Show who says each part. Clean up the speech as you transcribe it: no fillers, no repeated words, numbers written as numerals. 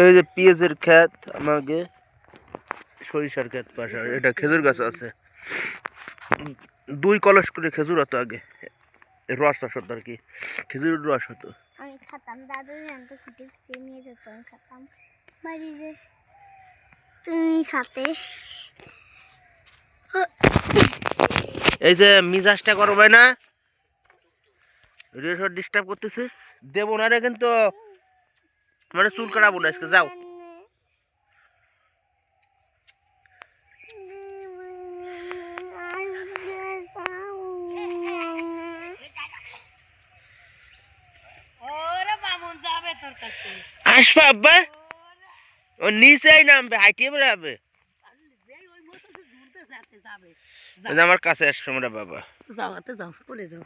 Speaker 1: এই যে পেঁয়াজের ক্ষেত আমাকে সরিষার ক্ষেত পাশে এটা খেজুর গাছ আছে 2 কলস করে খেজুর হতো আগে রস হতো আর কি খেজুরের রস হতো
Speaker 2: আমি খেতাম দাদু জানতো খুঁটে খুঁটে নিয়ে যেত আমি খেতাম বাড়িতে তুমি খাতে
Speaker 1: এই যে মিজাজটা করবে না রেশর ডিস্টার্ব করতেছিস দেবো না রে কিন্তু মানে চুল কাটাবো না আজকে যাও আসবা আব্বা ও নিচেই নামবে হাইটিয়ে বেড়াবে আমার কাছে আসছে আমরা বাবা
Speaker 3: যাও হাতে যাও বলে যাও